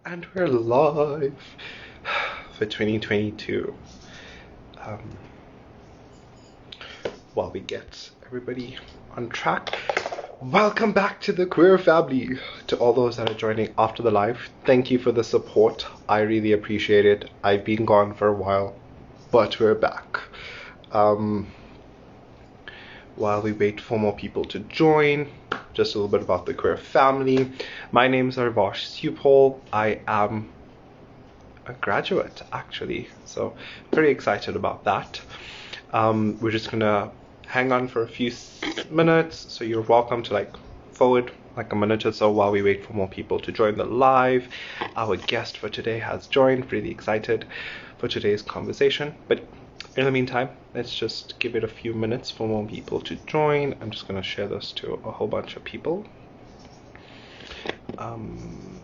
And we're live for 2022. Um, while we get everybody on track, welcome back to the Queer Family. To all those that are joining after the live, thank you for the support. I really appreciate it. I've been gone for a while, but we're back. Um, while we wait for more people to join, just a little bit about the Queer Family. My name is Arvash Supol. I am a graduate, actually, so pretty excited about that. We're just gonna hang on for a few minutes, so you're welcome to forward like a minute or so while we wait for more people to join the live. Our guest for today has joined. Really excited for today's conversation, but in the meantime, let's just give it a few minutes for more people to join. I'm just gonna share this to a whole bunch of people. um,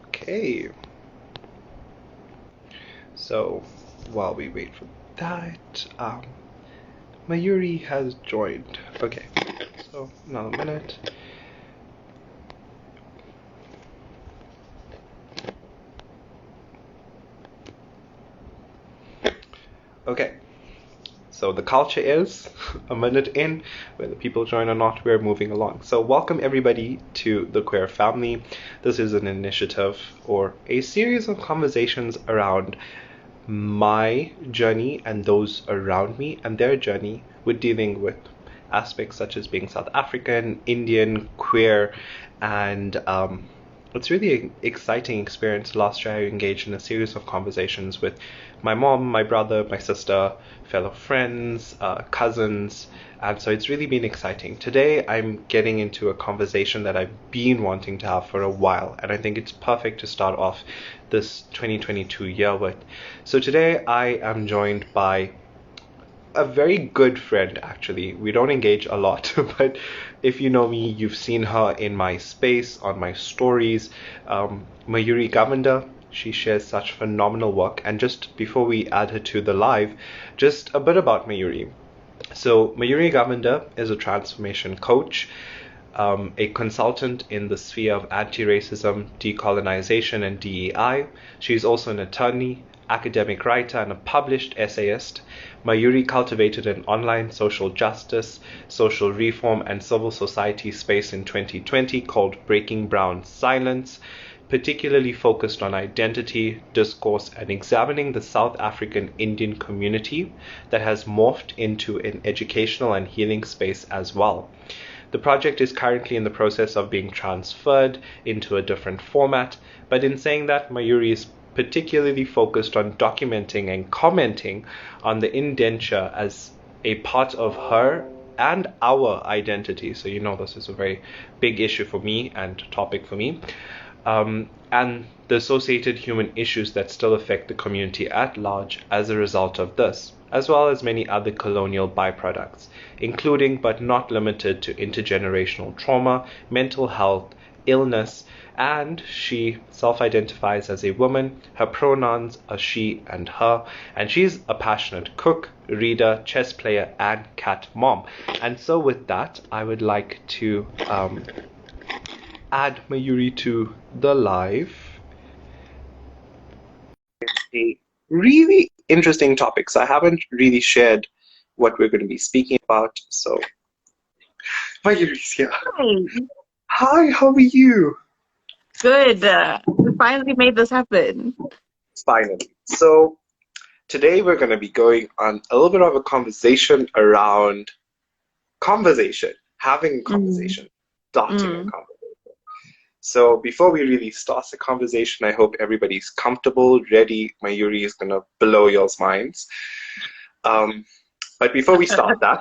Okay, so while we wait for that, Mayuri has joined. Okay, so another minute. Okay, so the culture is a minute in, whether people join or not, we're moving along. So welcome everybody to the Queer Family. This is an initiative or a series of conversations around my journey and those around me and their journey with dealing with aspects such as being South African, Indian, queer, and it's really an exciting experience. Last year I engaged in a series of conversations with my mom, my brother, my sister, fellow friends, cousins, and so it's really been exciting. Today I'm getting into a conversation that I've been wanting to have for a while, and I think it's perfect to start off this 2022 year with. So today I am joined by a very good friend, actually. We don't engage a lot, but if you know me, you've seen her in my space, on my stories. Mayuri Govender, she shares such phenomenal work. And just before we add her to the live, just a bit about Mayuri. So, Mayuri Govender is a transformation coach, a consultant in the sphere of anti-racism, decolonization, and DEI. She's also an attorney, academic writer, and a published essayist. Mayuri cultivated an online social justice, social reform, and civil society space in 2020 called Breakingbrownsilence, particularly focused on identity, discourse, and examining the South African Indian community that has morphed into an educational and healing space as well. The project is currently in the process of being transferred into a different format, but in saying that, Mayuri is particularly focused on documenting and commenting on the indenture as a part of her and our identity. So, this is a very big issue for me and topic for me. And the associated human issues that still affect the community at large as a result of this, as well as many other colonial byproducts, including but not limited to intergenerational trauma, mental health, illness, and she self-identifies as a woman. Her pronouns are she and her, and she's a passionate cook, reader, chess player, and cat mom. And so with that, I would like to add Mayuri to the live. A really interesting topic. So I haven't really shared what we're going to be speaking about. So Mayuri's here. Hi. Hi, how are you? Good. We finally made this happen. Finally. So today we're going to be going on a little bit of a conversation around conversation, having a conversation, starting a conversation. So before we really start the conversation, I hope everybody's comfortable, ready. Mayuri is gonna blow y'all's minds. But before we start that,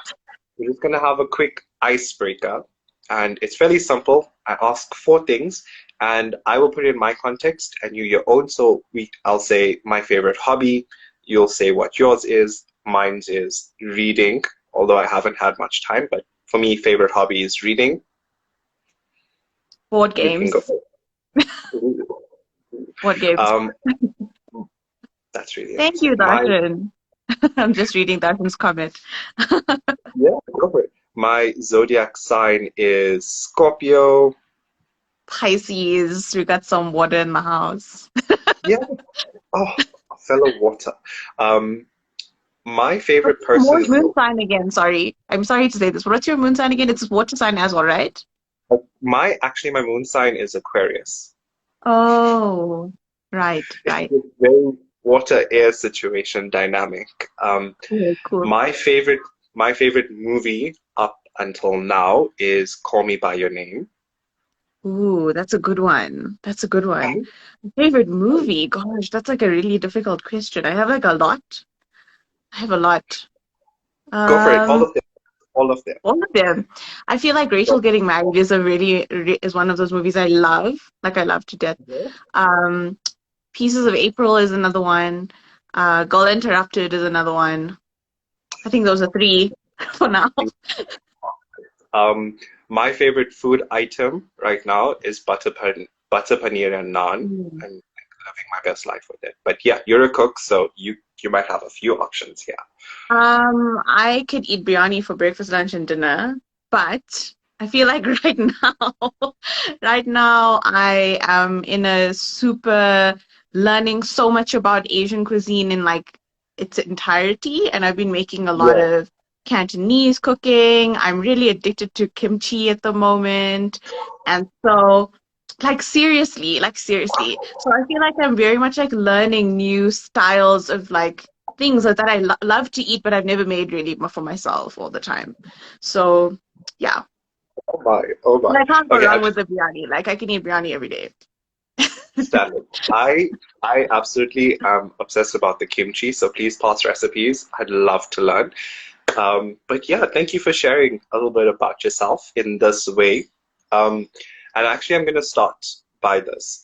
we're just gonna have a quick icebreaker, and it's fairly simple. I ask four things, and I will put it in my context, and you your own. So I'll say my favorite hobby. You'll say what yours is. Mine is reading, although I haven't had much time. But for me, favorite hobby is reading. Board You can games. go. What gives? Um, that's really Thank amazing. you, Darshan. I'm just reading Darshan's comment. Yeah, go for it. My zodiac sign is Scorpio. Pisces, we got some water in the house. Yeah. Oh, a fellow water. Um, my What's favorite your person is moon sign again? Sorry. I'm sorry to say this, but what's your moon sign again? It's a water sign as well, right? my moon sign is Aquarius. Oh, right, It's right. a very water air situation dynamic. Cool, cool. My favorite my favorite movie up until now is Call Me by Your Name. Ooh, that's a good one. That's a good one. Favorite movie? Gosh, that's like a really difficult question. I have like a lot. I have a lot. Go for it, all Um, of them, all of them. all of them. I feel like Rachel Getting Married is a is one of those movies I love. Like I love to death. Um, Pieces of April is another one. Girl Interrupted is another one. I think those are three for now. Um, my favorite food item right now is butter paneer and naan. Mm. I'm living my best life with it. But yeah, you're a cook, so you might have a few options here. I could eat biryani for breakfast, lunch, and dinner, but I feel like right now I am in a super learning so much about Asian cuisine in like its entirety, and I've been making a lot Yeah. of Cantonese cooking. I'm really addicted to kimchi at the moment, and so like seriously. So I feel like I'm very much like learning new styles of like things that I love to eat, but I've never made really for myself all the time. So, yeah. Oh my, oh But my. I can't go Okay, wrong with the biryani. Like, I can eat biryani every day. standard. I absolutely am obsessed about the kimchi, so please pass recipes. I'd love to learn. But yeah, thank you for sharing a little bit about yourself in this way. Um, and actually, I'm going to start by this.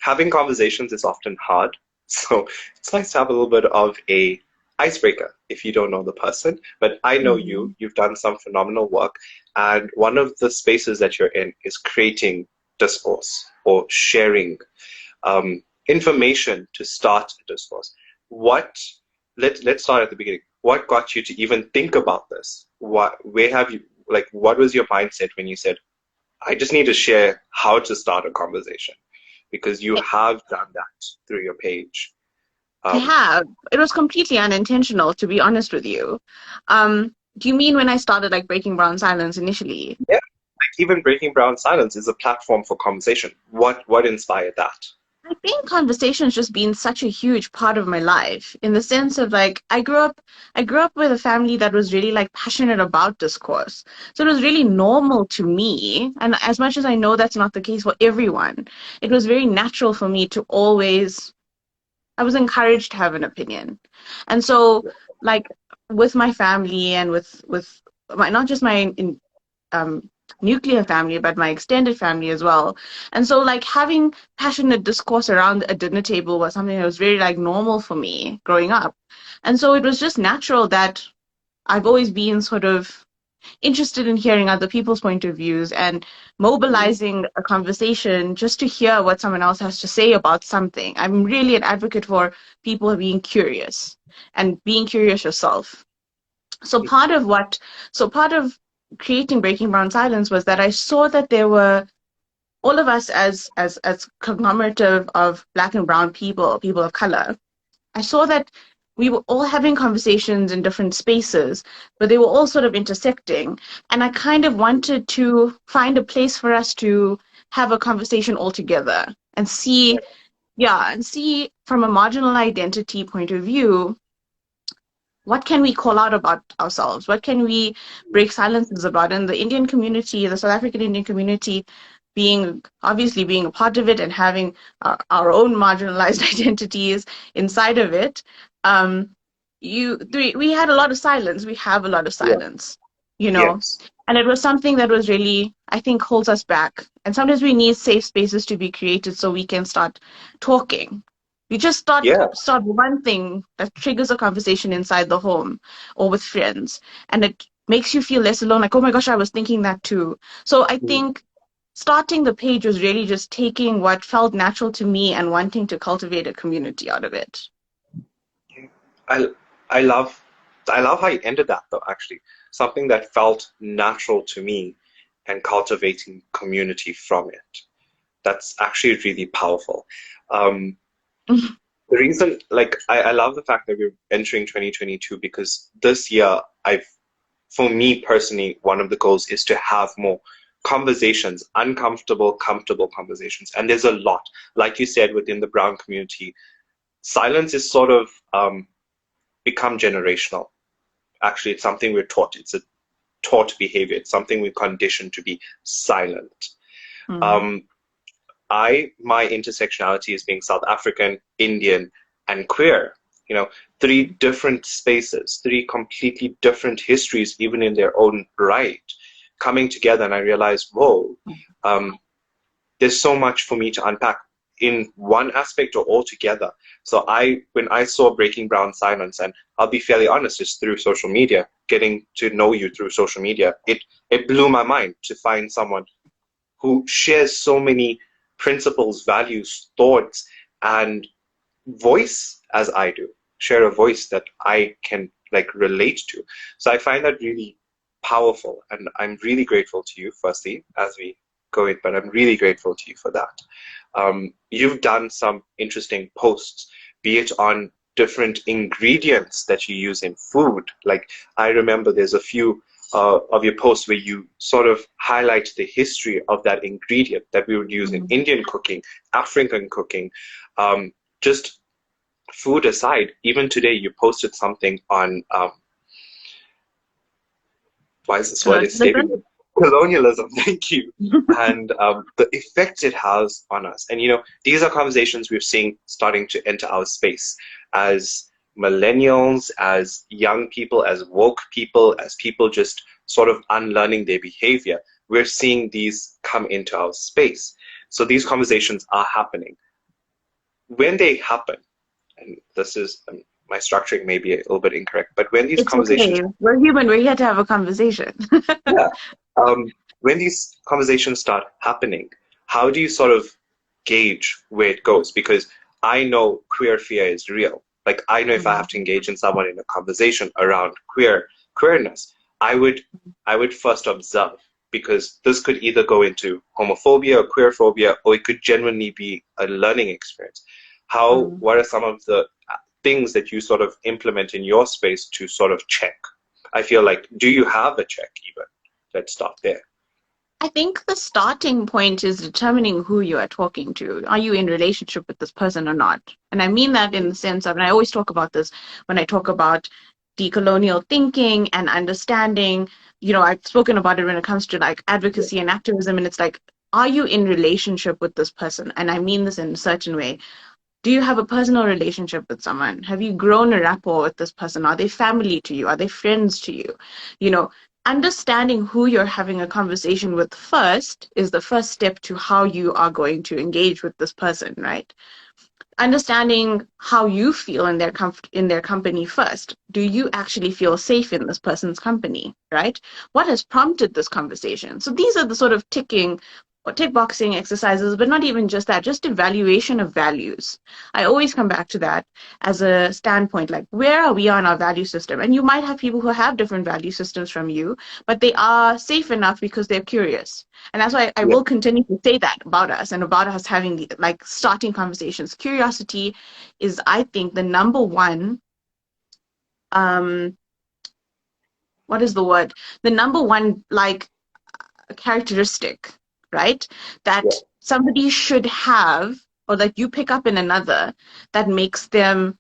Having conversations is often hard, so it's nice to have a little bit of a icebreaker if you don't know the person. But I know you. Mhm. You've done some phenomenal work, and one of the spaces that you're in is creating discourse or sharing information to start a discourse. What let's start at the beginning. What got you to even think about this? Where have you what was your mindset when you said, I just need to share how to start a conversation? Because you have done that through your page. I Um, have. It was completely unintentional, to be honest with you. Do you mean when I started like Breaking Brown Silence initially? yeah, like even Breaking Brown Silence is a platform for conversation. What inspired that? I think conversation's just been such a huge part of my life in the sense of like I grew up with a family that was really like passionate about discourse. So it was really normal to me, and as much as I know that's not the case for everyone, it was very natural for me to always I was encouraged to have an opinion. And so like with my family and with my not just my um, nuclear family, but my extended family as well. And so, like, having passionate discourse around a dinner table was something that was very, like, normal for me growing up. And so it was just natural that I've always been sort of interested in hearing other people's point of views and mobilizing a conversation just to hear what someone else has to say about something. I'm really an advocate for people being curious and being curious yourself. So part of creating Breaking Brown Silence was that I saw that there were all of us as conglomerate of Black and brown people, people of color. I saw that we were all having conversations in different spaces, but they were all sort of intersecting. And I kind of wanted to find a place for us to have a conversation all together and see, yeah, and see from a marginal identity point of view, what can we call out about ourselves? What can we break silences about? And the Indian community, the South African Indian community, obviously being a part of it and having our own marginalized identities inside of it, um, we had a lot of silence. We have a lot of Yeah. silence, you know, Yes. and it was something that was really, I think, holds us back. And sometimes we need safe spaces to be created so we can start talking. We just Yeah. start one thing that triggers a conversation inside the home or with friends, and it makes you feel less alone. Like, oh my gosh, I was thinking that too. So I Mm. think starting the page was really just taking what felt natural to me and wanting to cultivate a community out of it. I I love how you ended that though, actually. Something that felt natural to me and cultivating community from it. That's actually really powerful. Um, the reason, like, I love the fact that we're entering 2022 because this year, for me personally, one of the goals is to have more conversations, uncomfortable, comfortable conversations. And there's a lot, like you said, within the brown community. Silence is sort of become generational. Actually, it's something we're taught. It's a taught behavior. It's something we're conditioned to be silent. Mm. Um, my intersectionality is being South African, Indian, and queer. You know, three different spaces, three completely different histories, even in their own right, coming together. And I realized, whoa, there's so much for me to unpack in one aspect or all together. So when I saw Breaking Brown Silence, and I'll be fairly honest, it's through social media, getting to know you through social media, it blew my mind to find someone who shares so many principles, values, thoughts, and voice as I do, share a voice that I can like relate to. So I find that really powerful, and I'm really grateful to you, firstly, as we go in, but I'm really grateful to you for that. You've done some interesting posts, be it on different ingredients that you use in food. Like I remember there's a few of your posts where you sort of highlight the history of that ingredient that we would use in Indian cooking, African cooking. Just food aside, even today you posted something on why is this word escaping me? Colonialism, thank you. And the effect it has on us. And, you know, these are conversations we're seeing starting to enter our space as millennials, as young people, as woke people, as people just sort of unlearning their behavior. We're seeing these come into our space. So these conversations are happening. When they happen, and this is my structuring may be a little bit incorrect, but when these It's conversations, okay. We're human. We're here to have a conversation. yeah, when these conversations start happening, how do you sort of gauge where it goes? Because I know queer fear is real. Like I know if I have to engage in someone in a conversation around queerness, I would first observe, because this could either go into homophobia or queer phobia, or it could genuinely be a learning experience. What are some of the things that you sort of implement in your space to sort of check? I feel like, do you have a check even? Let's start there. I think the starting point is determining who you are talking to. Are you in relationship with this person or not? And I mean that in the sense of, and I always talk about this when I talk about decolonial thinking and understanding, you know, I've spoken about it when it comes to like advocacy and activism, and it's like, are you in relationship with this person? And I mean this in a certain way. Do you have a personal relationship with someone? Have you grown a rapport with this person? Are they family to you? Are they friends to you? You know, understanding who you're having a conversation with first is the first step to how you are going to engage with this person, right? Understanding how you feel in in their company first. Do you actually feel safe in this person's company, right? What has prompted this conversation? So these are the sort of tick boxing exercises, but not even just that, just evaluation of values. I always come back to that as a standpoint, like where are we on our value system? And you might have people who have different value systems from you, but they are safe enough because they're curious. And that's why I will continue to say that about us and about us having like starting conversations. Curiosity is, I think, the number one, what is the word? The number one like characteristic, right? That somebody should have, or that you pick up in another, that makes them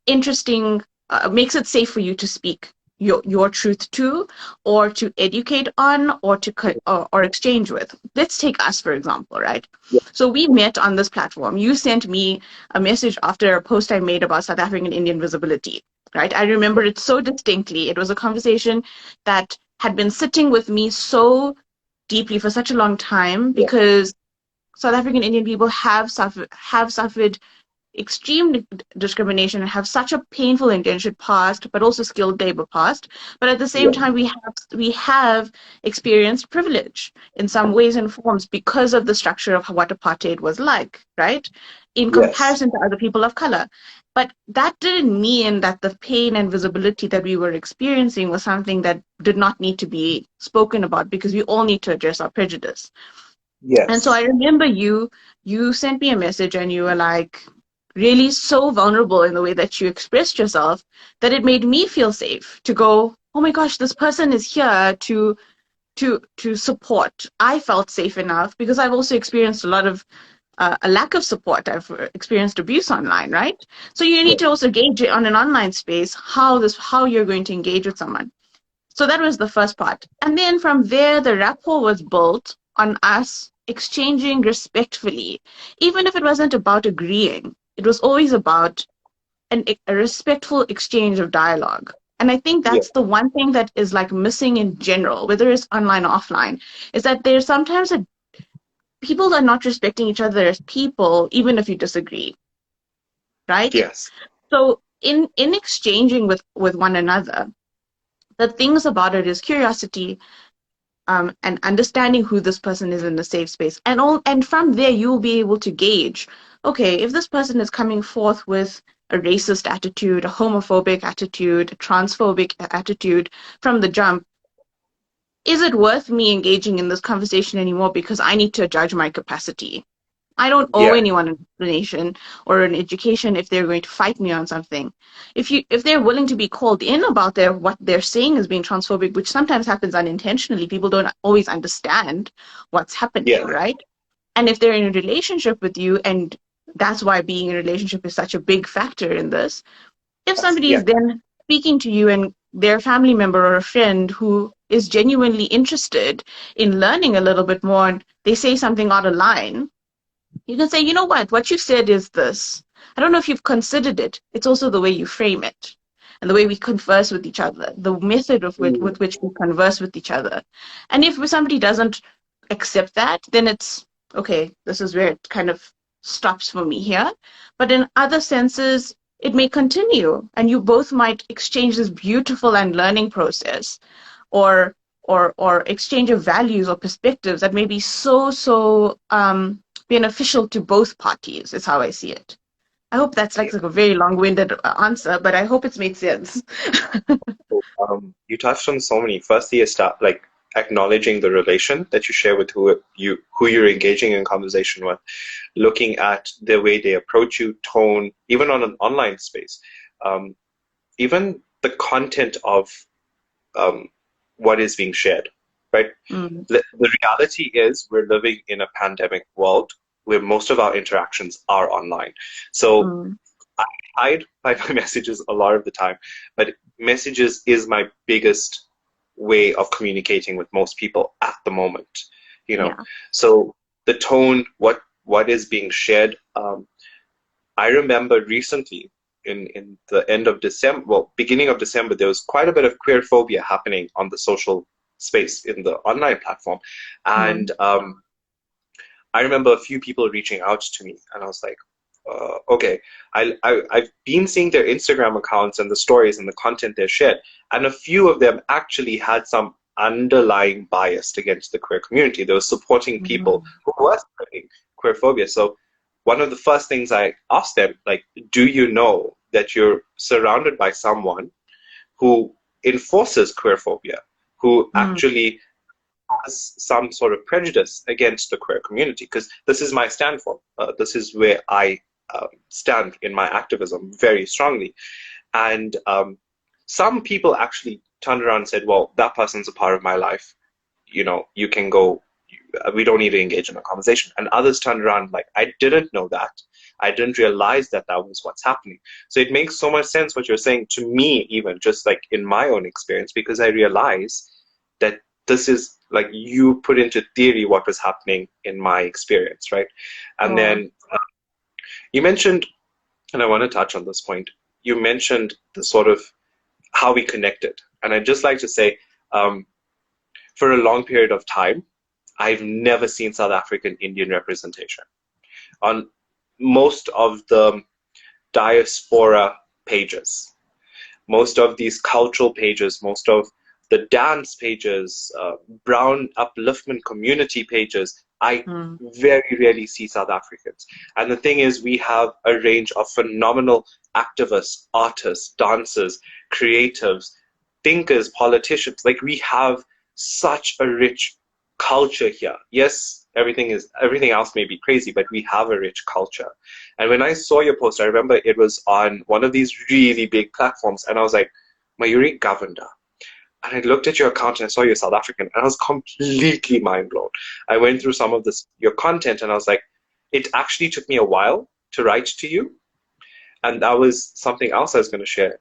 interesting, makes it safe for you to speak your truth to, or to educate on, or to or exchange with. Let's take us, for example, right? So we met on this platform. You sent me a message after a post I made about South African Indian visibility, right? I remember it so distinctly. It was a conversation that had been sitting with me so deeply for such a long time, because South African Indian people have suffered extreme discrimination and have such a painful indentured past, but also skilled labor past. But at the same Yeah. time, we have experienced privilege in some ways and forms because of the structure of what apartheid was like, right? In Yes. comparison to other people of color. But that didn't mean that the pain and visibility that we were experiencing was something that did not need to be spoken about, because we all need to address our prejudice. And so I Yes. remember you sent me a message and you were like really so vulnerable in the way that you expressed yourself that it made me feel safe to go, oh my gosh, this person is here to support. I felt safe enough because I've also experienced a lot of a lack of support. I've experienced abuse online, right? So you Yeah. need to also gauge it on an online space how you're going to engage with someone. So that was the first part. And then from there, the rapport was built on us exchanging respectfully. Even if it wasn't about agreeing, it was always about a respectful exchange of dialogue. And I think Yeah. that's the one thing that is like missing in general, whether it's online or offline, is that there's sometimes people are not respecting each other as people, even if you disagree, right? Yes. So in exchanging with one another, the things about it is curiosity, and understanding who this person is in the safe space, and from there you'll be able to gauge, okay, if this person is coming forth with a racist attitude, a homophobic attitude, a transphobic attitude from the jump, is it worth me engaging in this conversation anymore because I need to judge my capacity? I don't owe Yeah. anyone an explanation or an education if they're going to fight me on something. If they're willing to be called in about what they're saying is being transphobic, which sometimes happens unintentionally, people don't always understand what's happening, Yeah. right? And if they're in a relationship with you, and that's why being in a relationship is such a big factor in this, if Yes. somebody Yeah. is then speaking to you and their family member or a friend who is genuinely interested in learning a little bit more, and they say something out of line, you can say, you know what you said is this. I don't know if you've considered it. It's also the way you frame it and the way we converse with each other, the method Mm. with which we converse with each other. And if somebody doesn't accept that, then it's okay, this is where it kind of stops for me here. But in other senses, it may continue and you both might exchange this beautiful and learning process, or or exchange of values or perspectives that may be so beneficial to both parties, is how I see it. I hope that's Yeah. like a very long-winded answer, but I hope it's made sense. So, you touched on so many. Firstly, like acknowledging the relation that you share with who you're engaging in conversation with, looking at the way they approach you, tone, even on an online space, um, even the content of um, what is being shared, right? Mm, The reality is we're living in a pandemic world where most of our interactions are online. So mm, I hide my messages a lot of the time, but messages is my biggest way of communicating with most people at the moment, you know. yeah. So the tone, what is being shared. I remember recently in the end of December, well, beginning of December, there was quite a bit of queer phobia happening on the social space in the online platform, Mm, and I remember a few people reaching out to me, and I was like, okay, I've been seeing their Instagram accounts and the stories and the content they shared, and a few of them actually had some underlying bias against the queer community. They were supporting people mm, who were spreading queer phobia. So one of the first things I asked them, like, do you know that you're surrounded by someone who enforces queer phobia, who mm, actually has some sort of prejudice against the queer community? Because this is my stand for. This is where I stand in my activism very strongly. And some people actually turned around and said, well, that person's a part of my life. You know, you can go, we don't need to engage in a conversation. And others turned around like, I didn't know that. I didn't realize that that was what's happening. So it makes so much sense what you're saying to me, even just like in my own experience, because I realize that this is like you put into theory what was happening in my experience, right? And sure. then you mentioned, and I want to touch on this point, you mentioned the sort of how we connected. And I'd just like to say, um, for a long period of time, I've never seen South African Indian representation. On most of the diaspora pages. Most of these cultural pages, most of the dance pages, brown upliftment community pages, I Mm. very rarely see South Africans. And the thing is, we have a range of phenomenal activists, artists, dancers, creatives, thinkers, politicians. Like, we have such a rich culture here. Yes, everything else may be crazy, but we have a rich culture. And when I saw your post, I remember it was on one of these really big platforms, and I was like, Mayuri Govender. And I looked at your account and I saw you're South African, and I was completely mind blown. I went through some of your content, and I was like, it actually took me a while to write to you. And that was something else I was going to share.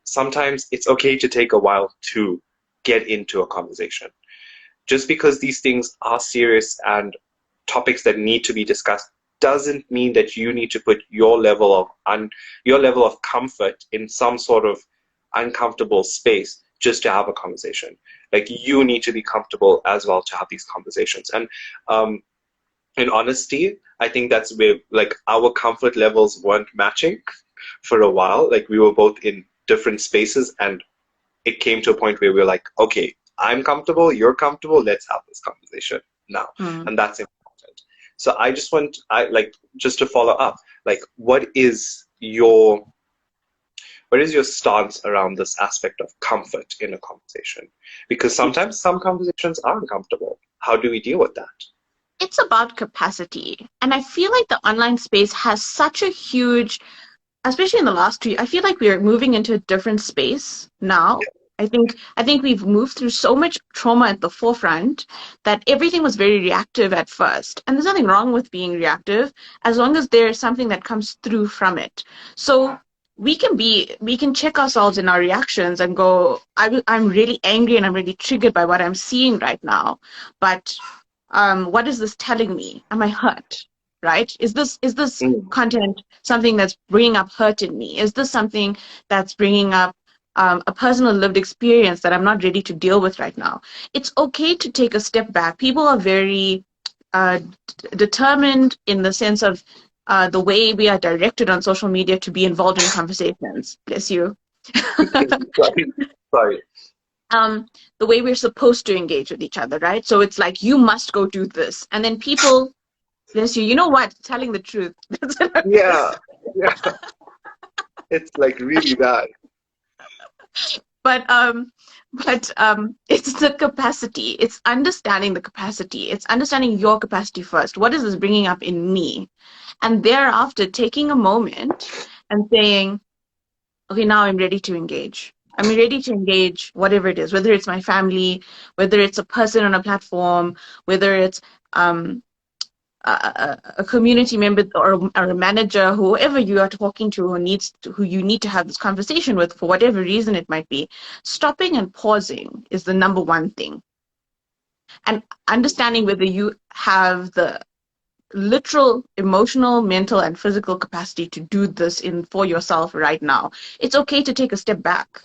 Sometimes it's okay to take a while to get into a conversation. Just because these things are serious and topics that need to be discussed doesn't mean that you need to put your level of comfort in some sort of uncomfortable space just to have a conversation. Like, you need to be comfortable as well to have these conversations. And in honesty, I think that's where, like, our comfort levels weren't matching for a while. Like, we were both in different spaces, and it came to a point where we were like, okay, I'm comfortable, you're comfortable, let's have this conversation now. Mm. And that's important. So I just to follow up, like, what is your stance around this aspect of comfort in a conversation? Because sometimes some conversations are uncomfortable. How do we deal with that? It's about capacity. And I feel like the online space has such a huge, especially in the last 2 years, I feel like we're moving into a different space now. I think we've moved through so much trauma at the forefront that everything was very reactive at first. And there's nothing wrong with being reactive as long as there's something that comes through from it. So we can check ourselves in our reactions and go, I'm really angry and I'm really triggered by what I'm seeing right now. But what is this telling me? Am I hurt? Right? Is this content something that's bringing up hurt in me? Is this something that's bringing up a personal lived experience that I'm not ready to deal with right now? It's okay to take a step back. People are very determined in the sense of the way we are directed on social media to be involved in conversations. Bless you. Sorry. The way we're supposed to engage with each other, right? So it's like, you must go do this. And then people, bless you, you know what? Telling the truth. Yeah. It's like really bad. But it's the capacity. It's understanding the capacity. It's understanding your capacity first. What is this bringing up in me? And thereafter, taking a moment and saying, okay, now I'm ready to engage. I'm ready to engage whatever it is, whether it's my family, whether it's a person on a platform, whether it's a community member or a manager, whoever you are talking to, who you need to have this conversation with for whatever reason it might be. Stopping and pausing is the number one thing. And understanding whether you have the literal, emotional, mental, and physical capacity to do this for yourself right now. It's okay to take a step back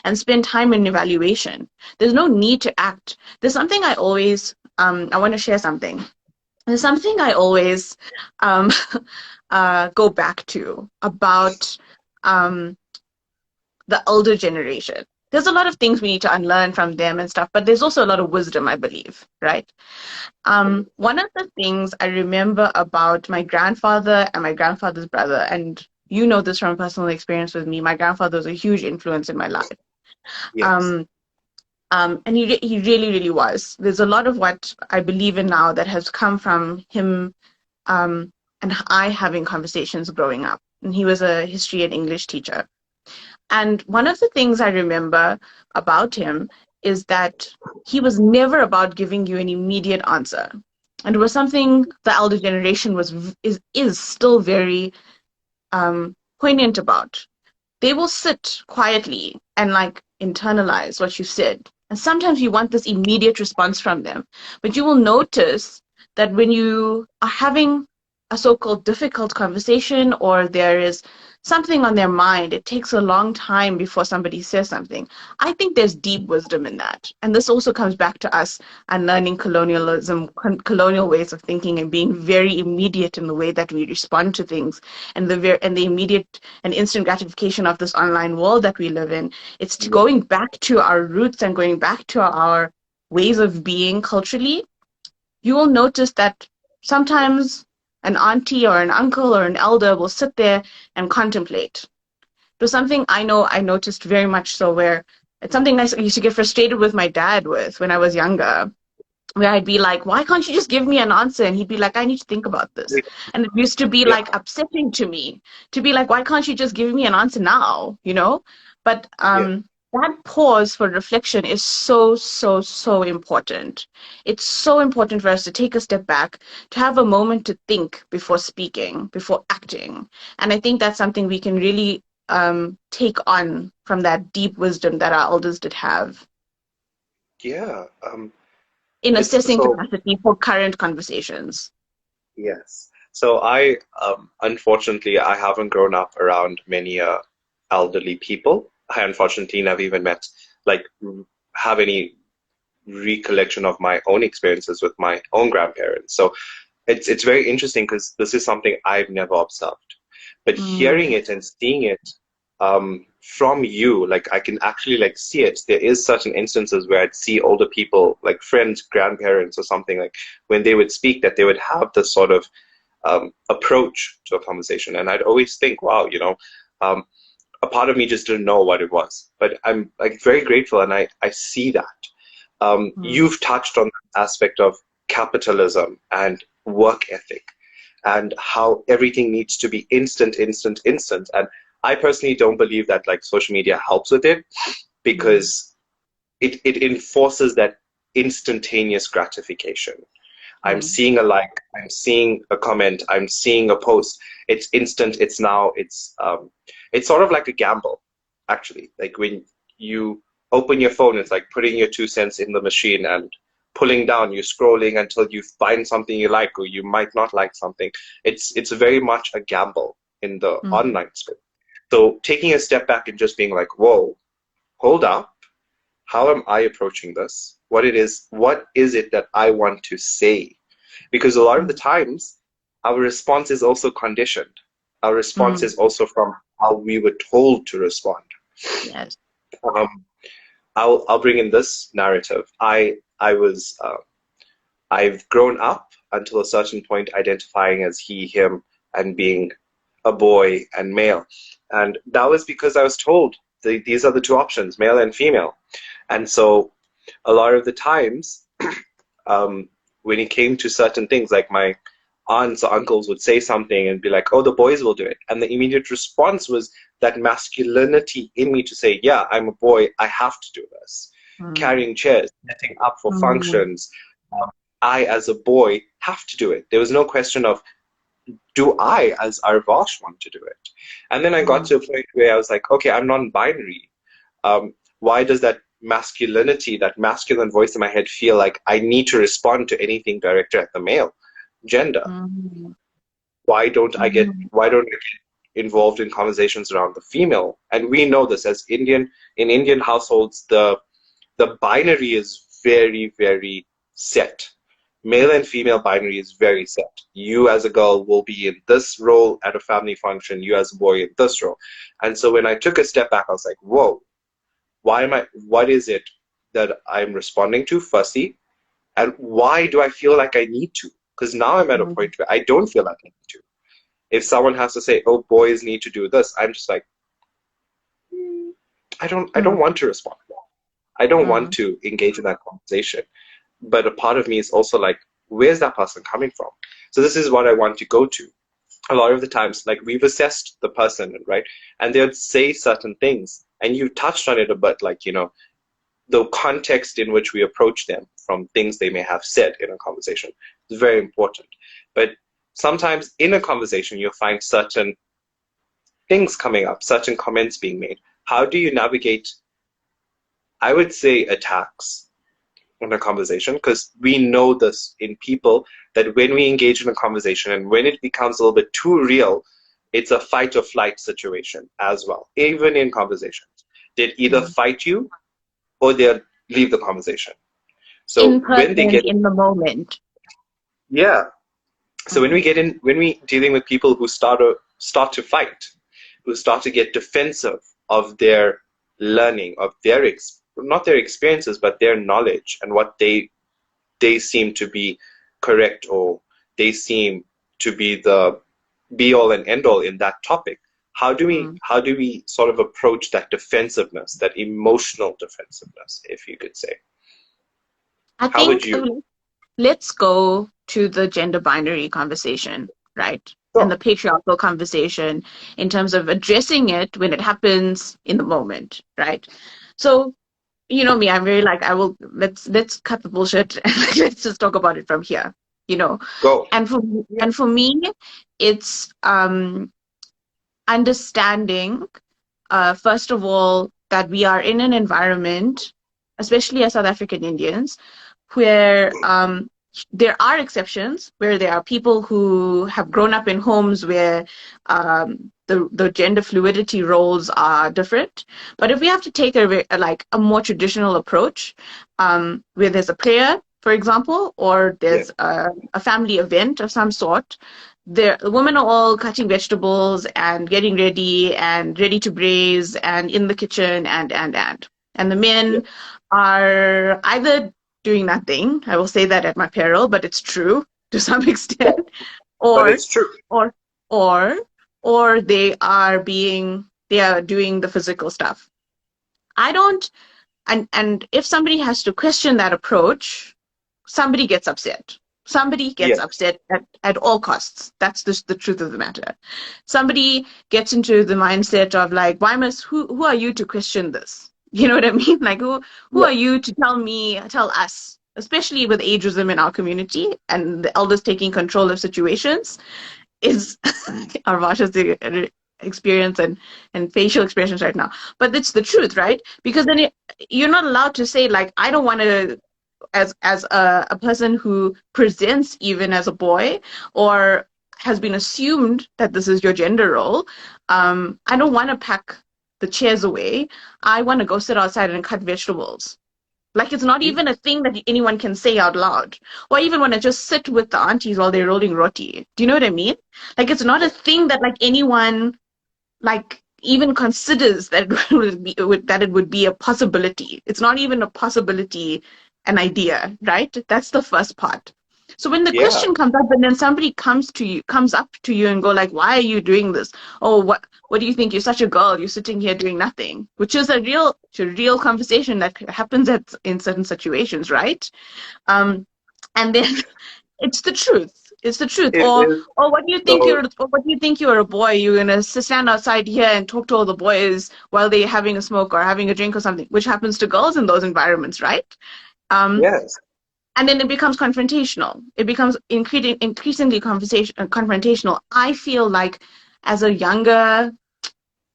and spend time in evaluation. There's no need to act. There's something I always, I want to share something. There's something I always go back to about the older generation. There's a lot of things we need to unlearn from them and stuff, but there's also a lot of wisdom, I believe, right? One of the things I remember about my grandfather and my grandfather's brother, and you know this from personal experience with me, my grandfather was a huge influence in my life. Yes. And he really, really was. There's a lot of what I believe in now that has come from him and I having conversations growing up. And he was a history and English teacher. And one of the things I remember about him is that he was never about giving you an immediate answer. And it was something the elder generation is still very poignant about. They will sit quietly and like internalize what you said. And sometimes you want this immediate response from them. But you will notice that when you are having a so-called difficult conversation, or there is something on their mind, it takes a long time before somebody says something. I think there's deep wisdom in that. And this also comes back to us and learning colonialism, colonial ways of thinking, and being very immediate in the way that we respond to things, and the immediate and instant gratification of this online world that we live in. It's going back to our roots and going back to our ways of being culturally. You will notice that sometimes an auntie or an uncle or an elder will sit there and contemplate. It was something I noticed very much so, where it's something I used to get frustrated with my dad with when I was younger, where I'd be like, why can't you just give me an answer? And he'd be like, I need to think about this. And it used to be Yeah. like upsetting to me to be like, why can't you just give me an answer now? You know? But that pause for reflection is so, so, so important. It's so important for us to take a step back, to have a moment to think before speaking, before acting. And I think that's something we can really take on from that deep wisdom that our elders did have Yeah. in It's assessing so capacity for current conversations. Yes. So unfortunately, I haven't grown up around many elderly people. I unfortunately never even met, like, have any recollection of my own experiences with my own grandparents. So it's very interesting because this is something I've never observed. But hearing Mm, it and seeing it from you, like I can actually like see it. There is certain instances where I'd see older people, like friends, grandparents, or something, like when they would speak, that they would have this sort of approach to a conversation, and I'd always think, wow, um, a part of me just didn't know what it was, but I'm like very grateful, and I see that. mm, You've touched on the aspect of capitalism and work ethic and how everything needs to be instant, instant, instant. And I personally don't believe that like social media helps with it, mm, because it enforces that instantaneous gratification. I'm mm, seeing a like, I'm seeing a comment, I'm seeing a post. It's instant, it's now, it's sort of like a gamble, actually. Like when you open your phone, it's like putting your 2 cents in the machine and pulling down, you're scrolling until you find something you like, or you might not like something. It's very much a gamble in the mm, online space. So taking a step back and just being like, whoa, hold up, how am I approaching this? What is it that I want to say? Because a lot of the mm, times, our response is also conditioned. Our response mm. is also from how we were told to respond. Yes. Um, I'll bring in this narrative. I've grown up until a certain point identifying as he, him, and being a boy and male, and that was because I was told these are the two options, male and female. And so a lot of the times, um, when it came to certain things, like my aunts or uncles would say something and be like, oh, the boys will do it. And the immediate response was that masculinity in me to say, yeah, I'm a boy, I have to do this. Mm, Carrying chairs, setting up for mm, functions, um, I, as a boy, have to do it. There was no question of, do I, as Arvash, want to do it? And then I got mm, to a point where I was like, okay, I'm non-binary. Why does that masculinity, that masculine voice in my head feel like I need to respond to anything directed at the male gender? mm, mm, Why don't I get involved in conversations around the female? And we know this as in Indian households, the binary is very, very set. Male and female binary is very set. You as a girl will be in this role at a family function, you as a boy in this role. And so when I took a step back, I was like, whoa, what is it that I'm responding to, firstly, and why do I feel like I need to? Because now I'm at a mm, point where I don't feel like I need to. If someone has to say, oh, boys need to do this, I'm just like, I don't mm, want to respond. I don't want mm, to engage in that conversation. But a part of me is also like, where's that person coming from? So this is what I want to go to. A lot of the times, like, we've assessed the person, right? And they'd say certain things, and you touched on it a bit, like, the context in which we approach them from things they may have said in a conversation is very important. But sometimes in a conversation, you'll find certain things coming up, certain comments being made. How do you navigate, I would say, attacks in a conversation? Because we know this in people, that when we engage in a conversation and when it becomes a little bit too real, it's a fight or flight situation as well, even in conversations. They'd either Mm. fight you or they'll leave the conversation. In So when they person, get, in the moment. yeah. So when Mm. when we dealing with people who start to fight, who start to get defensive of their learning, of their not their experiences, but their knowledge and what they seem to be correct, or they seem to be the be all and end all in that topic. Mm. How do we sort of approach that defensiveness, that emotional defensiveness, if you could say? I How would think you? let's go to the gender binary conversation, right? And Sure. the patriarchal conversation in terms of addressing it when it happens in the moment, right? So, you know me, I'm very like, I will, let's cut the bullshit and let's just talk about it from here, you know. Go. Yeah. And for me, it's understanding, first of all, that we are in an environment, especially as South African Indians, where there are exceptions, where there are people who have grown up in homes where the gender fluidity roles are different. But if we have to take a more traditional approach, where there's a prayer, for example, or Yeah. there's a family event of some sort, the women are all cutting vegetables and getting ready and ready to braise and in the kitchen and the Yeah. men are either doing nothing. I will say that at my peril, but it's true to some Yeah. extent, But or it's true. or or or they are doing the physical stuff. I don't, and if somebody has to question that approach, somebody gets upset. Somebody gets Yeah. upset at all costs. That's just the truth of the matter. Somebody gets into the mindset of like, who are you to question this? You know what I mean? Like who Yeah. are you to tell us, especially with ageism in our community and the elders taking control of situations, is Arvasha's experience and facial expressions right now. But it's the truth, right? Because then you're not allowed to say like, I don't want to, as a person who presents even as a boy or has been assumed that this is your gender role, I don't want to pack the chairs away. I want to go sit outside and cut vegetables. Like it's not Mm. even a thing that anyone can say out loud. Or I even want to just sit with the aunties while they're rolling roti. Do you know what I mean? Like it's not a thing that like anyone like even considers that that it would be a possibility. It's not even a possibility, an idea, right? That's the first part. So when the Yeah. question comes up and then somebody comes up to you and go like, why are you doing this? Oh, what do you think? You're such a girl. You're sitting here doing nothing, which is a real conversation that happens in certain situations, right? And then it's the truth. It's the truth. It is. Or what do you think So you're a boy? You're gonna stand outside here and talk to all the boys while they're having a smoke or having a drink or something, which happens to girls in those environments, right? Um, yes. and then it becomes confrontational. It becomes increasingly confrontational. I feel like as a younger,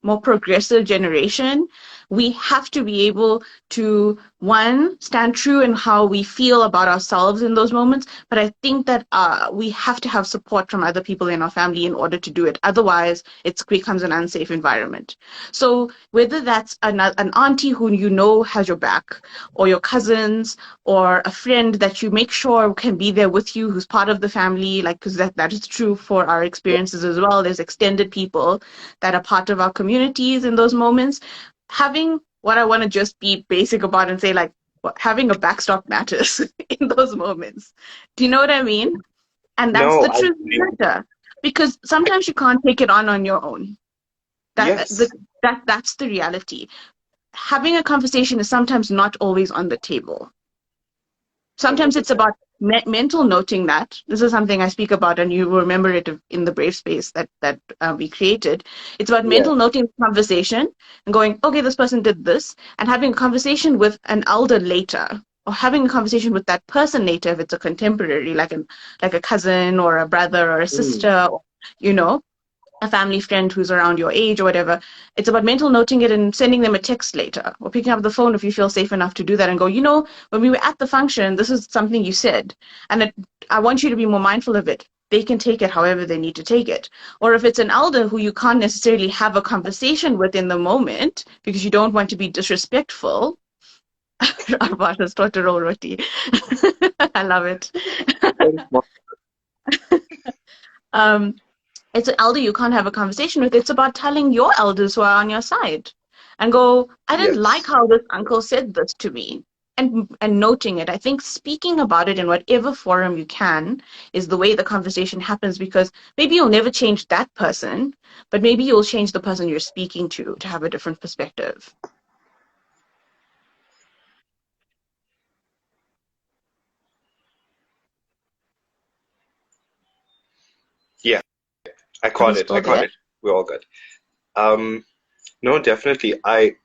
more progressive generation, we have to be able to, one, stand true in how we feel about ourselves in those moments. But I think that we have to have support from other people in our family in order to do it. Otherwise, it becomes an unsafe environment. So whether that's an auntie who you know has your back, or your cousins, or a friend that you make sure can be there with you, who's part of the family, like, because that is true for our Yeah. experiences as well. There's extended people that are part of our communities in those moments. Having what I want to just be basic about and say, like, having a backstop matters in those moments. Do you know what I mean? And that's No, the I truth of the do. matter. Because sometimes you can't take it on your own. That Yes. that's the reality. Having a conversation is sometimes not always on the table. Sometimes it's 100%. about mental noting that. This is something I speak about, and you will remember it in the brave space that we created. It's about Yeah. mental noting the conversation and going, okay, this person did this, and having a conversation with an elder later, or having a conversation with that person later if it's a contemporary, like a cousin or a brother or a Mm. sister, or, you know, a family friend who's around your age or whatever. It's about mental noting it and sending them a text later or picking up the phone if you feel safe enough to do that and go, when we were at the function, this is something you said. And I want you to be more mindful of it. they can take it however they need to take it. Or if it's an elder who you can't necessarily have a conversation with in the moment because you don't want to be disrespectful. Arbash has taught to roll roti. I love it. um, it's an elder you can't have a conversation with. It's about telling your elders who are on your side and go, I didn't like Yes. how this uncle said this to me. And noting it. I think speaking about it in whatever forum you can is the way the conversation happens, because maybe you'll never change that person, but maybe you'll change the person you're speaking to have a different perspective. Yeah, I Are we caught it. I still caught there? it. We're all good. No, definitely. I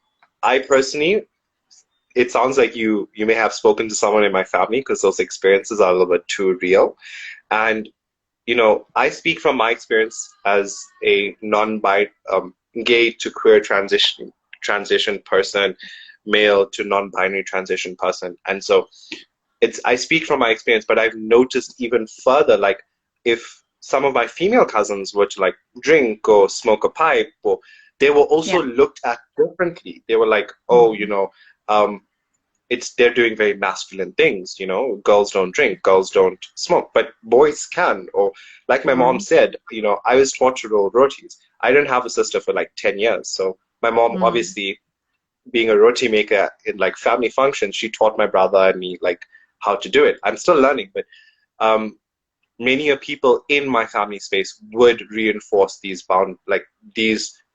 personally, it sounds like you may have spoken to someone in my family because those experiences are a little bit too real. And I speak from my experience as a non-bi, gay to queer transition person, male to non-binary transition person, and so I speak from my experience. But I've noticed even further, like if some of my female cousins were to like drink or smoke a pipe, or they were Yeah. also looked at differently. They were like, oh, Mm-hmm. um, they're doing very masculine things, girls don't drink, girls don't smoke, but boys can. Or like my mom said, I was taught to roll rotis. I didn't have a sister for like 10 years, so my mom, Mm-hmm. obviously being a roti maker in like family functions, she taught my brother and me like how to do it. I'm still learning, but um many a people in my family space would reinforce these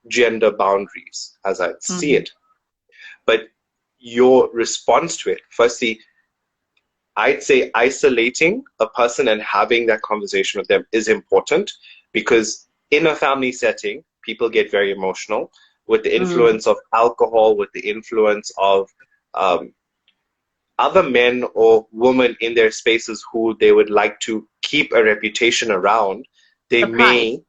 gender boundaries as I see Mm-hmm. it. But your response to it, firstly, I'd say isolating a person and having that conversation with them is important, because in a family setting, people get very emotional with the Mm-hmm. influence of alcohol, with the influence of um, other men or women in their spaces who they would like to keep a reputation around. They The pride. may,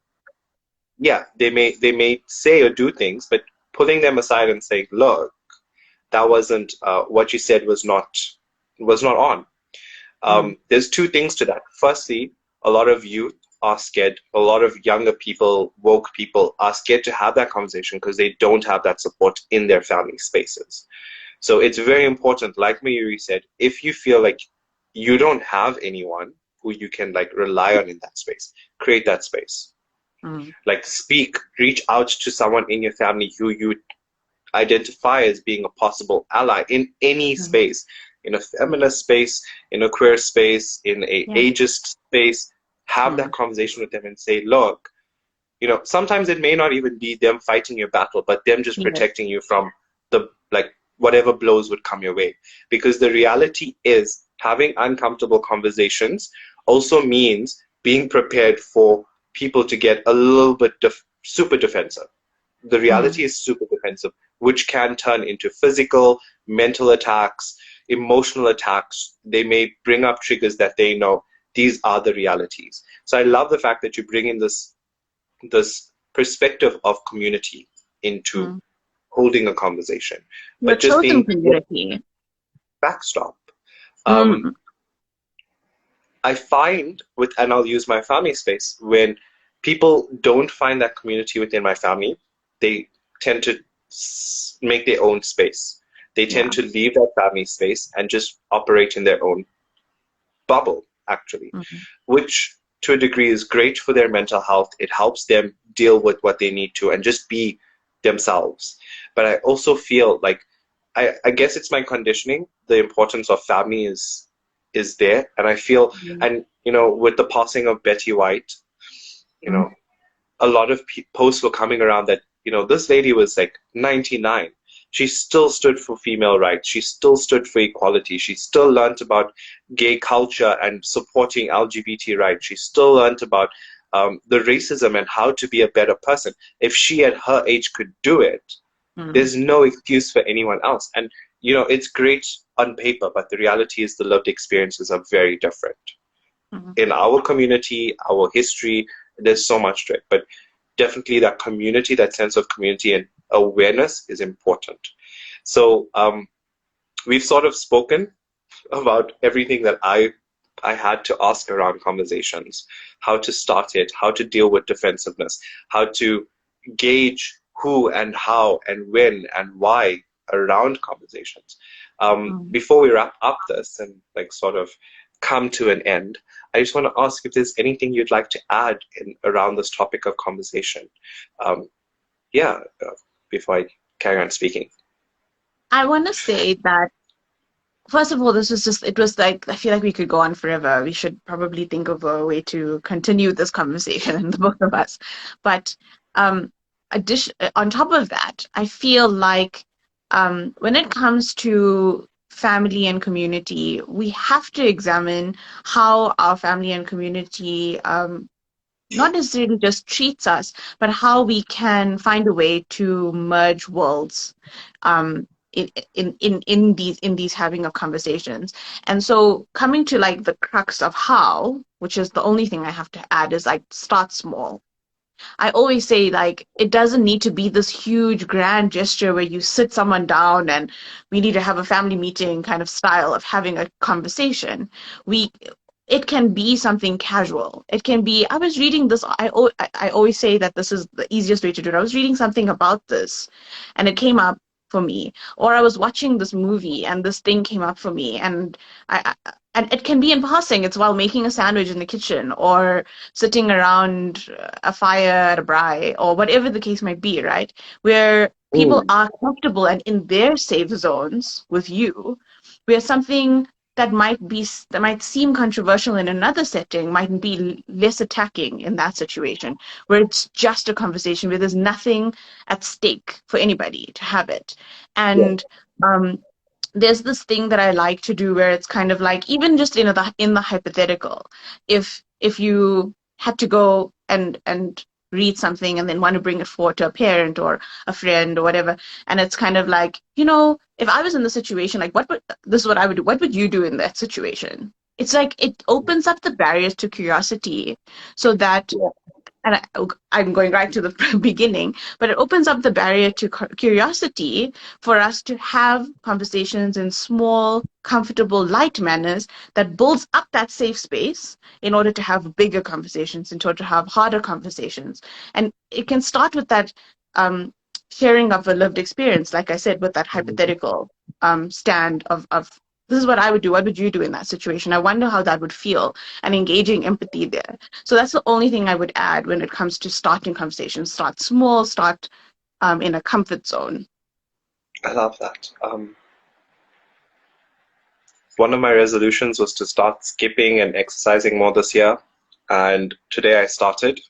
yeah, they may say or do things, but pulling them aside and saying, "Look, that wasn't what you said was not on." Mm-hmm. There's two things to that. Firstly, a lot of youth are scared. A lot of younger people, woke people, are scared to have that conversation because they don't have that support in their family spaces. So it's very important, like Mayuri said, if you feel like you don't have anyone who you can like rely on in that space, create that space. Mm-hmm. Like speak, reach out to someone in your family who you identify as being a possible ally in any space, in a feminist space, in a queer space, in a Yeah. ageist space. Have Mm-hmm. that conversation with them and say, look, sometimes it may not even be them fighting your battle, but them just Yeah. protecting you from the like whatever blows would come your way. Because the reality is having uncomfortable conversations also means being prepared for people to get a little bit super defensive. The Mm-hmm. reality is super defensive, which can turn into physical, mental attacks, emotional attacks. They may bring up triggers that they know these are the realities. So I love the fact that you bring in this perspective of community into Mm-hmm. holding a conversation, Your but just chosen being community. backstop. Um, Mm-hmm. I find and I'll use my family space, when people don't find that community within my family, they tend to make their own space. They Yeah. tend to leave that family space and just operate in their own bubble, actually, Mm-hmm. which to a degree is great for their mental health. It helps them deal with what they need to and just be themselves. But I also feel like I guess it's my conditioning. The importance of family is there, and I feel, and with the passing of Betty White, you Mm-hmm. know, a lot of posts were coming around that this lady was like 99. She still stood for female rights. She still stood for equality. She still learned about gay culture and supporting LGBT rights. She still learned about the racism and how to be a better person. If she at her age could do it, Mm-hmm. there's no excuse for anyone else. And it's great on paper, but the reality is the lived experiences are very different. Mm-hmm. In our community, our history, there's so much to it. But definitely that community, that sense of community and awareness is important. So we've sort of spoken about everything that I I had to ask around conversations, how to start it, how to deal with defensiveness, how to gauge who and how and when and why around conversations. Mm. Before we wrap up this and like sort of come to an end, I just want to ask if there's anything you'd like to add in around this topic of conversation. Um, yeah, before I carry on speaking. I want to say that, first of all, this was just, it was like, I feel like we could go on forever. We should probably think of a way to continue this conversation, the both of us. But um, on top of that, I feel like when it comes to family and community, we have to examine how our family and community not necessarily just treats us, but how we can find a way to merge worlds um, in these having of conversations. And so coming to like the crux of how, which is the only thing I have to add, is like start small. I always say, like, it doesn't need to be this huge grand gesture where you sit someone down and we need to have a family meeting kind of style of having a conversation. We It can be something casual. It can be, I was reading this, I always say that this is the easiest way to do it. I was reading something about this and it came up for me. Or I was watching this movie and this thing came up for me, and and it can be in passing. It's while making a sandwich in the kitchen, or sitting around a fire at a braai, or whatever the case might be, right? Where people Mm. are comfortable and in their safe zones with you, where something that might seem controversial in another setting might be less attacking in that situation, where it's just a conversation where there's nothing at stake for anybody to have it. Yeah. And um, there's this thing that I like to do where it's kind of like, even just in the hypothetical, if you had to go and read something and then want to bring it forward to a parent or a friend or whatever, and it's kind of like, if I was in the situation, like, this is what I would do. What would you do in that situation? It's like it opens up the barriers to curiosity, so that, Yeah. and I'm going right to the beginning, but it opens up the barrier to curiosity for us to have conversations in small, comfortable, light manners that builds up that safe space in order to have bigger conversations, in order to have harder conversations. And it can start with that um, sharing of a lived experience, like I said, with that hypothetical stand of this is what I would do. What would you do in that situation? I wonder how that would feel, and engaging empathy there. So that's the only thing I would add when it comes to starting conversations. Start small, start in a comfort zone. I love that. One of my resolutions was to start skipping and exercising more this year. And today I started.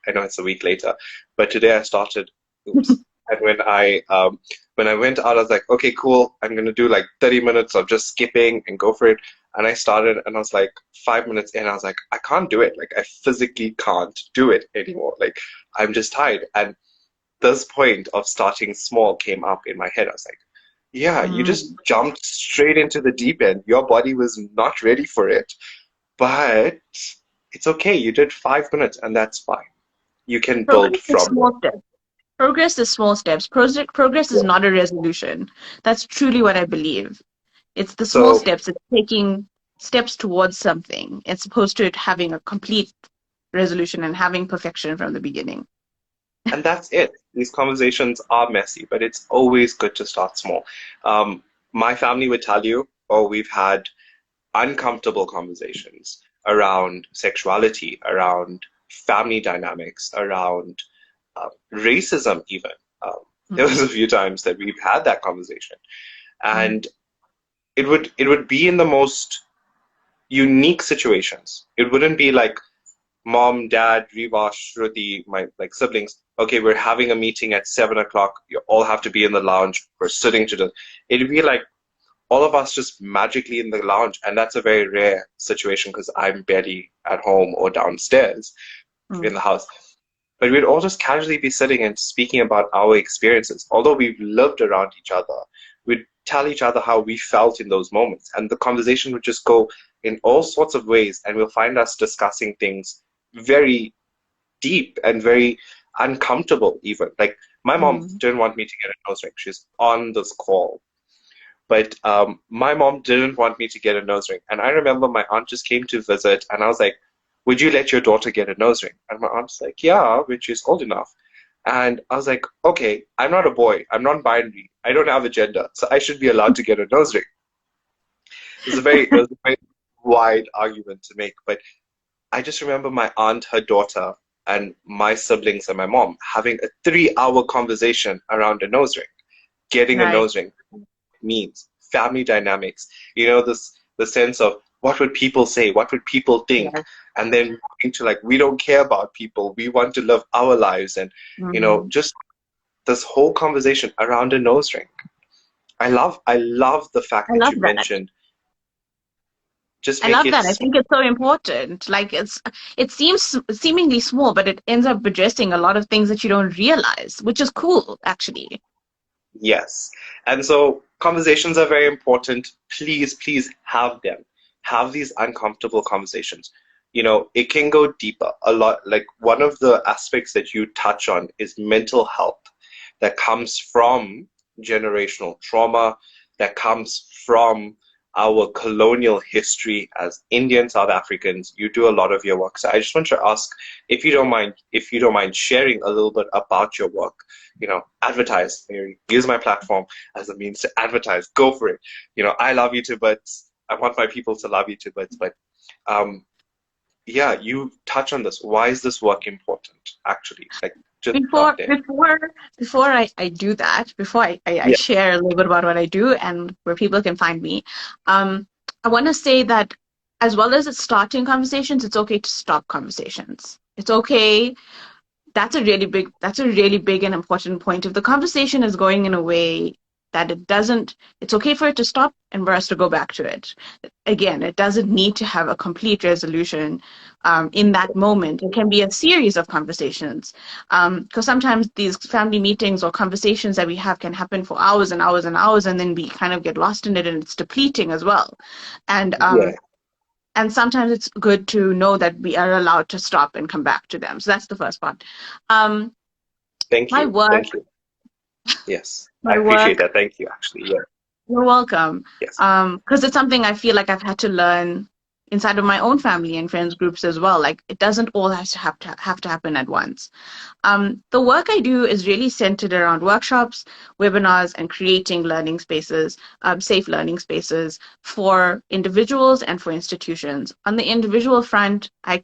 I know it's a week later, but today I started. Oops. And when I went out, I was like, okay, cool. I'm gonna do like 30 minutes of just skipping and go for it. And I started, and I was like 5 minutes in. I was like, I can't do it. Like I physically can't do it anymore. Like I'm just tired. And this point of starting small came up in my head. I was like, yeah, you just Mm. jumped straight into the deep end. Your body was not ready for it, but it's okay. You did 5 minutes, and that's fine. You can build Progress is from there. small steps. Progress is small steps. Progress is Yeah. not a resolution. That's truly what I believe. It's the small So, steps. It's taking steps towards something. It's opposed to it having a complete resolution and having perfection from the beginning. and that's it. These conversations are messy, but it's always good to start small. My family would tell you, oh, we've had uncomfortable conversations around sexuality, around family dynamics, around racism, even. Um, there was Mm. a few times that we've had that conversation, and it would be in the most unique situations. It wouldn't be like mom, dad, Riva, Shruti, my like siblings. Okay, we're having a meeting at 7 o'clock. You all have to be in the lounge. We're sitting to the. It'd be like all of us just magically in the lounge, and that's a very rare situation because I'm barely at home or downstairs in Mm. the house. But we'd all just casually be sitting and speaking about our experiences. Although we've lived around each other, we'd tell each other how we felt in those moments. And the conversation would just go in all sorts of ways, and we'll find us discussing things very deep and very uncomfortable, even. Like, my mom Mm. didn't want me to get a nose ring. She's on this call. But my mom didn't want me to get a nose ring. And I remember my aunt just came to visit, and I was like, would you let your daughter get a nose ring? And my aunt's like, yeah, when she's old enough. And I was like, okay, I'm not a boy. I'm non-binary. I don't have a gender, so I should be allowed to get a nose ring. It was a very wide argument to make. But I just remember my aunt, her daughter, and my siblings and my mom having a 3-hour conversation around a nose ring, getting a Right. nose ring means, family dynamics, the sense of what would people say, what would people think, Yes. and then into like we don't care about people, we want to live our lives, and Mhm. just this whole conversation around a nose ring. I love the fact I that love you that. mentioned just I make love it that. I small. think it's so important. Like it seems seemingly small, but it ends up addressing a lot of things that you don't realize, which is cool, actually. Yes. And so conversations are very important. Please, please have them. Have these uncomfortable conversations. It can go deeper. A lot, like one of the aspects that you touch on is mental health that comes from generational trauma, that comes from our colonial history as Indian South Africans. You do a lot of your work. So I just want to ask if you don't mind sharing a little bit about your work. Advertise. Use my platform as a means to advertise. Go for it. I love you to bits. I want my people to love you to bits. But um, yeah, you touch on this. Why is this work important? Actually, like just Before start there. before before I do that, before I Yeah. share a little bit about what I do and where people can find me, I want to say that as well as it's starting conversations, it's okay to stop conversations. It's okay. That's a really big and important point. If the conversation is going in a way that it's okay for it to stop and for us to go back to it. Again, it doesn't need to have a complete resolution in that moment. It can be a series of conversations. Because sometimes these family meetings or conversations that we have can happen for hours and hours and hours, and then we kind of get lost in it, and it's depleting as well. And Yeah. sometimes it's good to know that we are allowed to stop and come back to them. So that's the first part. Um, Thank my you. work, Thank you. Yes. I my appreciate work that. Thank you, actually. Yeah. You're welcome. Yes. Because it's something I feel like I've had to learn inside of my own family and friends groups as well. Like it doesn't all have to happen at once. The work I do is really centered around workshops, webinars, and creating learning spaces, safe learning spaces for individuals and for institutions. On the individual front, I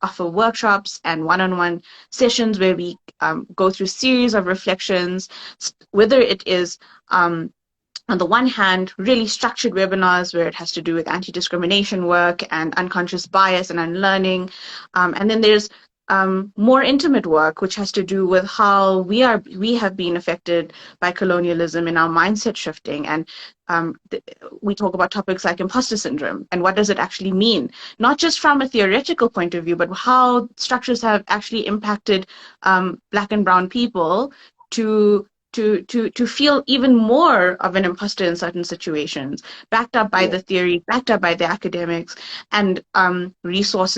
offer workshops and one-on-one sessions where we go through series of reflections, whether it is on the one hand, really structured webinars where it has to do with anti-discrimination work and unconscious bias and unlearning. And then there's more intimate work, which has to do with how we have been affected by colonialism in our mindset shifting. And we talk about topics like imposter syndrome and what does it actually mean, not just from a theoretical point of view, but how structures have actually impacted Black and Brown people to to feel even more of an imposter in certain situations, backed up by Yeah. the theory, backed up by the academics, and resource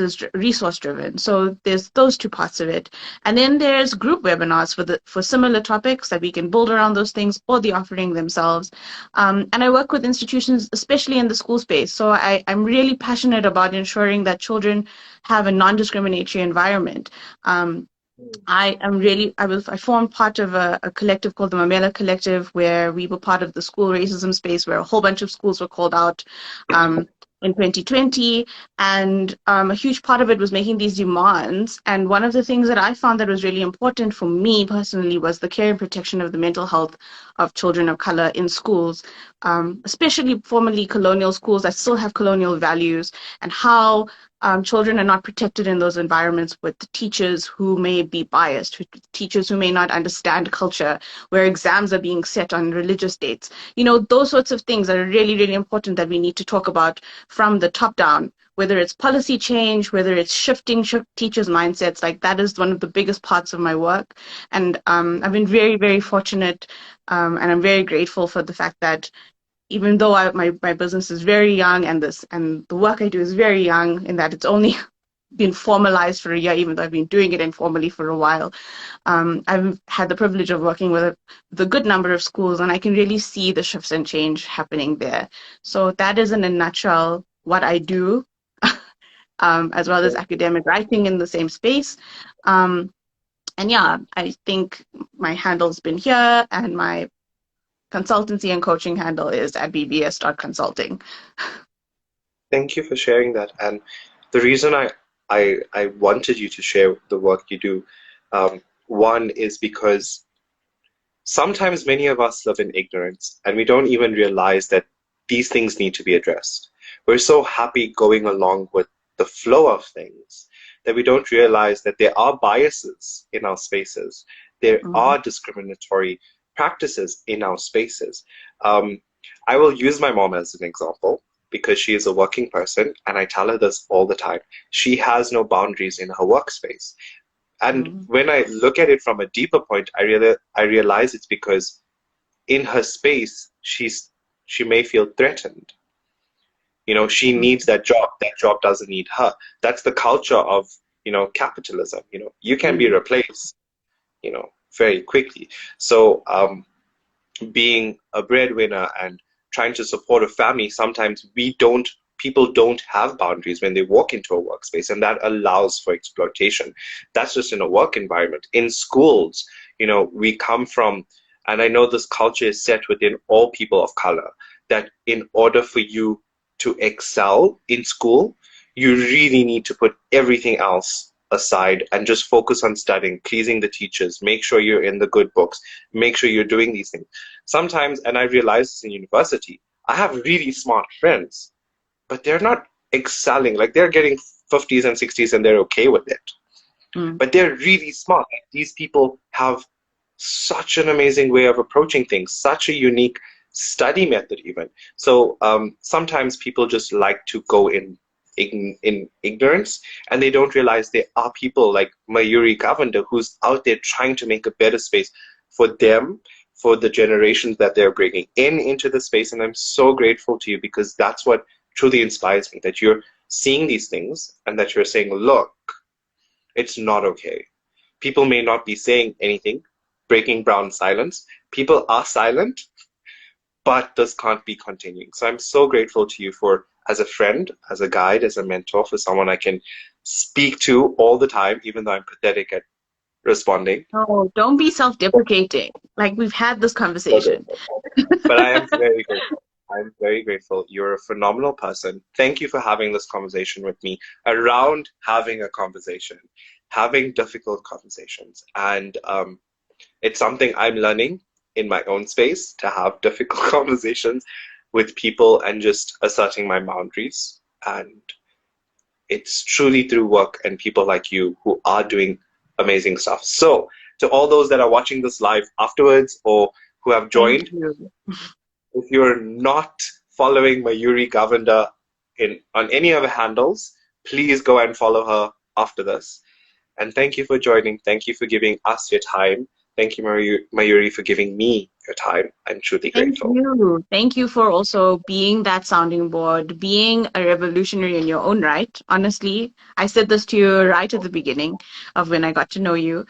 driven. So there's those two parts of it, and then there's group webinars for similar topics that we can build around those things or the offering themselves. And I work with institutions, especially in the school space. So I'm really passionate about ensuring that children have a non-discriminatory environment. Um, I formed part of a collective called the Mamela Collective, where we were part of the school racism space, where a whole bunch of schools were called out um, in 2020. And a huge part of it was making these demands. And one of the things that I found that was really important for me personally was the care and protection of the mental health of children of color in schools, especially formerly colonial schools that still have colonial values, and how children are not protected in those environments with teachers who may be biased, teachers who may not understand culture, where exams are being set on religious dates. Those sorts of things are really, really important that we need to talk about from the top down, whether it's policy change, whether it's shifting teachers' mindsets. Like that is one of the biggest parts of my work. And I've been very, very fortunate, and I'm very grateful for the fact that even though my business is very young, and the work I do is very young in that it's only been formalized for a year, even though I've been doing it informally for a while. I've had the privilege of working with a good number of schools, and I can really see the shifts and change happening there. So that is in a nutshell what I do, as well as academic writing in the same space. And yeah, I think my handle's been here, and my consultancy and coaching handle is at bbs.consulting. Thank you for sharing that. And the reason I wanted you to share the work you do, one is because sometimes many of us live in ignorance and we don't even realize that these things need to be addressed. We're so happy going along with the flow of things that we don't realize that there are biases in our spaces. There Mm-hmm. are discriminatory practices in our spaces. I will use my mom as an example because she is a working person, and I tell her this all the time. She has no boundaries in her workspace. And Mm-hmm. when I look at it from a deeper point, I realize it's because in her space, she may feel threatened. You know, she needs that job. That job doesn't need her. That's the culture of, capitalism. You know, you can be Mm-hmm. replaced, very quickly. So, being a breadwinner and trying to support a family, sometimes people don't have boundaries when they walk into a workspace, and that allows for exploitation. That's just in a work environment. In schools, we come from, and I know this culture is set within all people of color, that in order for you to excel in school, you really need to put everything else aside and just focus on studying, pleasing the teachers, make sure you're in the good books, make sure you're doing these things. Sometimes, and I realized this in university, I have really smart friends, but they're not excelling. Like, they're getting 50s and 60s and they're okay with it. Mm-hmm. But they're really smart. These people have such an amazing way of approaching things, such a unique study method even. So sometimes people just like to go in ignorance, and they don't realize there are people like Mayuri Govender who's out there trying to make a better space for them, for the generations that they're bringing into the space. And I'm so grateful to you, because that's what truly inspires me, that you're seeing these things and that you're saying, look, it's not okay. People may not be saying anything, breaking brown silence. People are silent, but this can't be continuing. So I'm so grateful to you for, as a friend, as a guide, as a mentor, for someone I can speak to all the time, even though I'm pathetic at responding. Oh, don't be self-deprecating. Like, we've had this So conversation. grateful. But I am very grateful. I'm very grateful. You're a phenomenal person. Thank you for having this conversation with me around having a conversation, having difficult conversations. And it's something I'm learning in my own space, to have difficult conversations with people and just asserting my boundaries. And it's truly through work and people like you who are doing amazing stuff. So, to all those that are watching this live afterwards or who have Thank joined, you. if you're not following Mayuri Govender on any other handles, please go and follow her after this. And thank you for joining. Thank you for giving us your time. Thank you, Mayuri, for giving me your time. I'm truly Thank grateful. you. Thank you for also being that sounding board, being a revolutionary in your own right. Honestly, I said this to you right at the beginning of when I got to know you.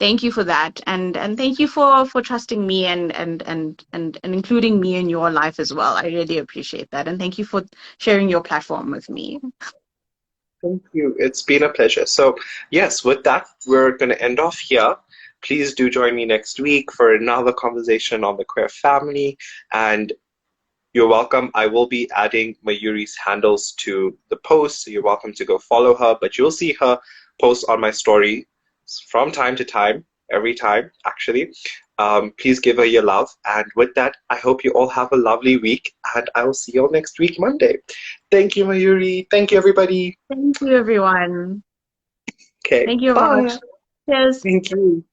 Thank you for that, and thank you for trusting me and including me in your life as well. I really appreciate that, and thank you for sharing your platform with me. Thank you. It's been a pleasure. So, yes, with that, we're going to end off here. Please do join me next week for another conversation on the queer family. And you're welcome. I will be adding Mayuri's handles to the post, so you're welcome to go follow her. But you'll see her post on my story from time to time, every time, actually. Please give her your love. And with that, I hope you all have a lovely week, and I will see you all next week, Monday. Thank you, Mayuri. Thank you, everybody. Thank you, everyone. Okay, Thank you, bye. Raj. Cheers. Thank you.